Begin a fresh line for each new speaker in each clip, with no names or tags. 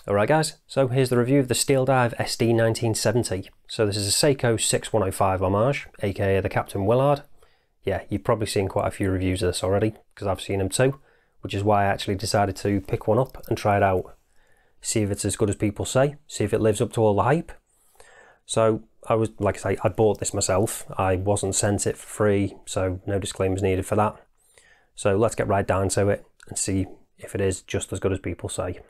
Alright guys, so here's the review of the Steeldive SD1970. So this is a Seiko 6105 Homage, aka the Captain Willard. Yeah, you've probably seen quite a few reviews of this already, because I've seen them too, which is why I actually decided to pick one up and try it out. See if it's as good as people say, see if it lives up to all the hype. So I was, like I say, I bought this myself. I wasn't sent it for free, so no disclaimers needed for that. So let's get right down to it and see if it is just as good as people say.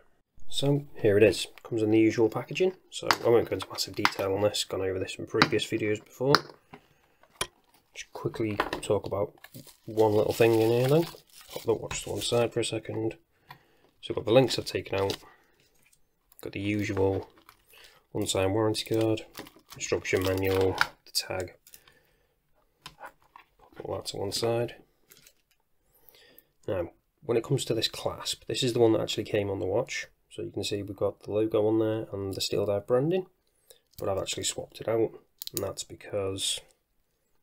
So here it is, comes in the usual packaging, so I won't go into massive detail on this, gone over this in previous videos before. Just quickly talk about one little thing in here then. Pop the watch to one side for a second. So I've got the links I've taken out, got the usual unsigned warranty card, instruction manual, the tag, pop all that to one side. Now, when it comes to this clasp, this is the one that actually came on the watch. So you can see we've got the logo on there and the Steeldive branding, but I've actually swapped it out, and that's because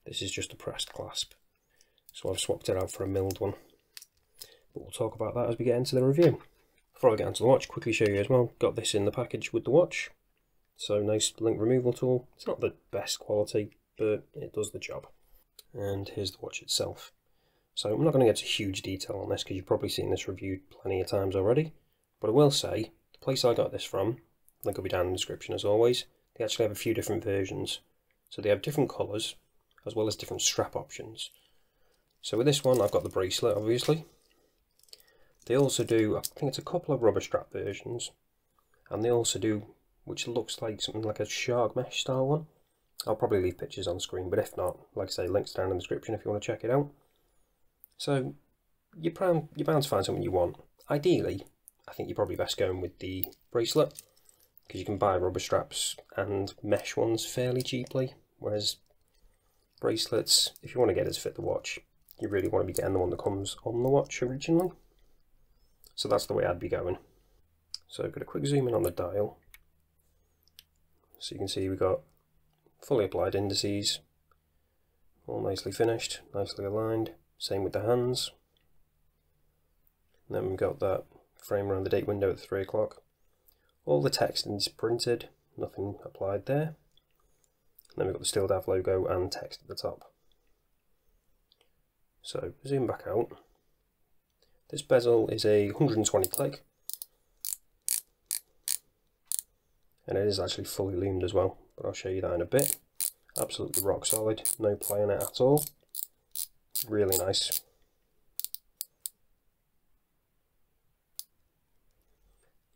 this is just a pressed clasp. So I've swapped it out for a milled one. But we'll talk about that as we get into the review. Before I get into the watch, quickly show you as well, got this in the package with the watch. So nice link removal tool. It's not the best quality, but it does the job. And here's the watch itself. So I'm not going to get into huge detail on this because you've probably seen this reviewed plenty of times already. But I will say, the place I got this from, link will be down in the description as always, they actually have a few different versions. So they have different colours, as well as different strap options. So with this one, I've got the bracelet, obviously. They also do, I think it's a couple of rubber strap versions. And they also do, which looks like something like a shark mesh style one. I'll probably leave pictures on screen, but if not, like I say, links down in the description if you want to check it out. So, you're bound to find something you want. Ideally, I think you're probably best going with the bracelet, because you can buy rubber straps and mesh ones fairly cheaply, whereas bracelets, if you want to get it to fit the watch, you really want to be getting the one that comes on the watch originally. So that's the way I'd be going. So I've got a quick zoom in on the dial. So you can see we've got fully applied indices, all nicely finished, nicely aligned. Same with the hands. And then we've got that frame around the date window at 3 o'clock. All the text is printed, nothing applied there. And then we've got the Steeldive logo and text at the top. So zoom back out. This bezel is a 120 click. And it is actually fully loomed as well, but I'll show you that in a bit. Absolutely rock solid, no play on it at all. Really nice.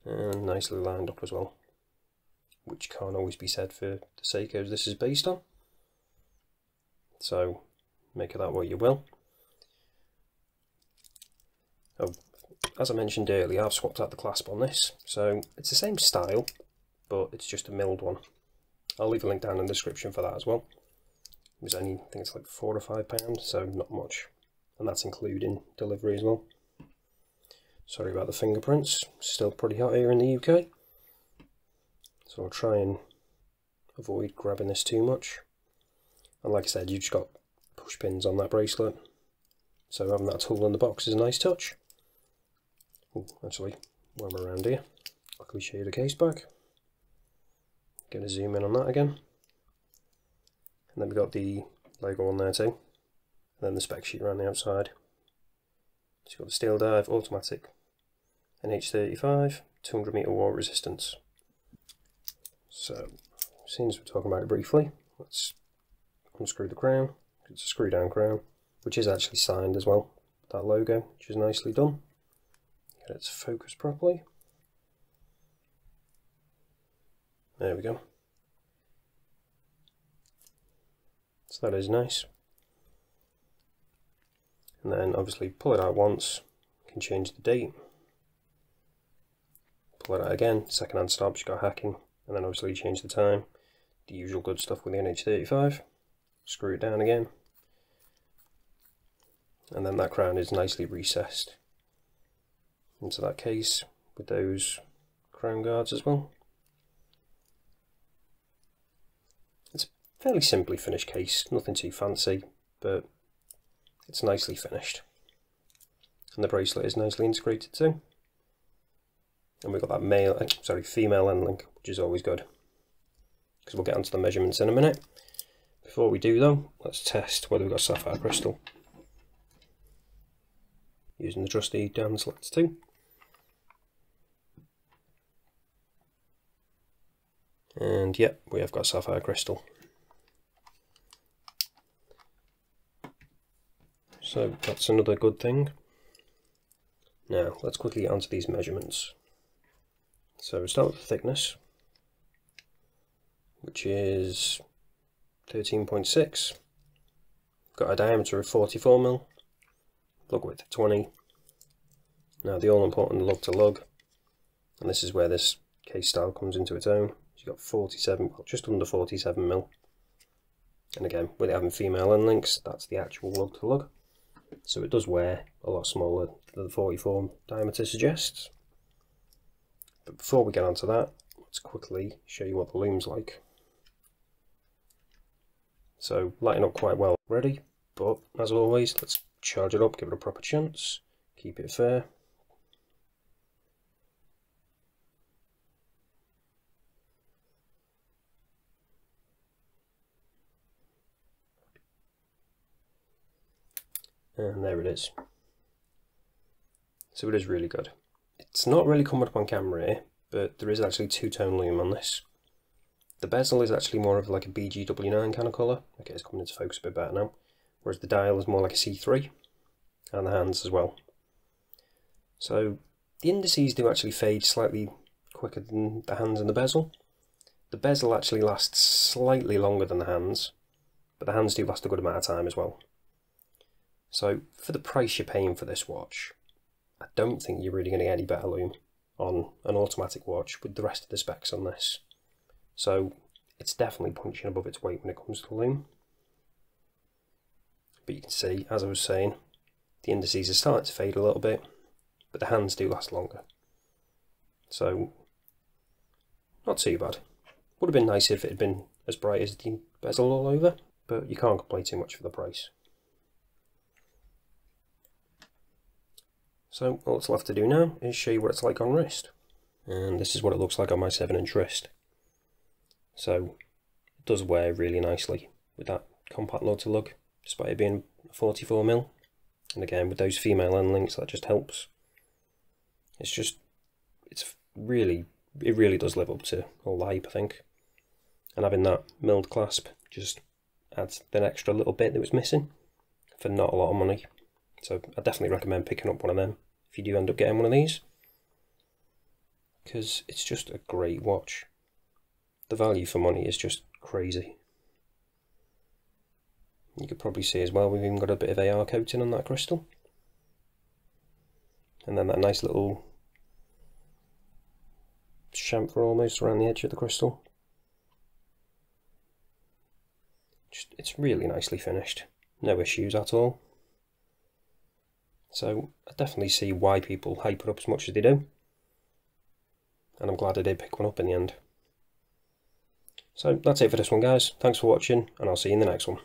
And nicely lined up as well, which can't always be said for the Seikos this is based on. So make of that what you will. Oh, as I mentioned earlier, I've swapped out the clasp on this, so it's the same style, but it's just a milled one. I'll leave a link down in the description for that as well. It was only, I think it's like £4 or £5, so not much, and that's including delivery as well. Sorry about the fingerprints, still pretty hot here in the UK, so I'll try and avoid grabbing this too much. And like I said, you've just got push pins on that bracelet, so having that tool in the box is a nice touch. Ooh, actually, while we're around here, I'll quickly show you the case back. Get a zoom in on that again. And then we've got the logo on there too, and then the spec sheet around the outside. So you've got the Steeldive automatic NH35, 200 meter water resistance. So, since we're talking about it briefly, let's unscrew the crown. It's a screw down crown, which is actually signed as well, that logo, which is nicely done. Get it to focus properly. There we go. So that is nice. And then obviously pull it out once, you can change the date. Pull it out again, second hand stop, you've got hacking, and then obviously change the time. The usual good stuff with the NH35. Screw it down again. And then that crown is nicely recessed into that case with those crown guards as well. It's a fairly simply finished case, nothing too fancy, but it's nicely finished. And the bracelet is nicely integrated too. And we've got that female end link, which is always good, because we'll get onto the measurements in a minute. Before we do though, let's test whether we've got sapphire crystal using the trusty down slits too. And yep, we have got sapphire crystal. So that's another good thing. Now let's quickly get onto these measurements. So we'll start with the thickness, which is 13.6. Got a diameter of 44mm, lug width of 20. Now the all important lug to lug, and this is where this case style comes into its own. You've got 47, well, just under 47mm. And again, with it having female end links, that's the actual lug to lug. So it does wear a lot smaller than the 44 diameter suggests. But before we get onto that, let's quickly show you what the loom's like. So lighting up quite well already, but as always, let's charge it up, give it a proper chance, keep it fair. And there it is. So it is really good. It's not really coming up on camera here, but there is actually two-tone loom on this. The bezel is actually more of like a BGW9 kind of colour. Okay, it's coming into focus a bit better now. Whereas the dial is more like a C3, and the hands as well. So the indices do actually fade slightly quicker than the hands and the bezel. The bezel actually lasts slightly longer than the hands, but the hands do last a good amount of time as well. So for the price you're paying for this watch, I don't think you're really going to get any better loom on an automatic watch with the rest of the specs on this. So it's definitely punching above its weight when it comes to loom. But you can see, as I was saying, the indices are starting to fade a little bit, but the hands do last longer. So not too bad. Would have been nice if it had been as bright as the bezel all over, but you can't complain too much for the price. So all that's left to do now is show you what it's like on wrist. And this is what it looks like on my 7-inch wrist. So it does wear really nicely with that compact lug to lug, despite it being 44mm. And again, with those female end links, that just helps. It really does live up to all the hype, I think. And having that milled clasp just adds that extra little bit that was missing for not a lot of money. So I definitely recommend picking up one of them if you do end up getting one of these, because it's just a great watch. The value for money is just crazy. You could probably see as well, we've even got a bit of AR coating on that crystal. And then that nice little chamfer almost around the edge of the crystal. It's really nicely finished. No issues at all. So I definitely see why people hype it up as much as they do. And I'm glad I did pick one up in the end. So that's it for this one, guys. Thanks for watching, and I'll see you in the next one.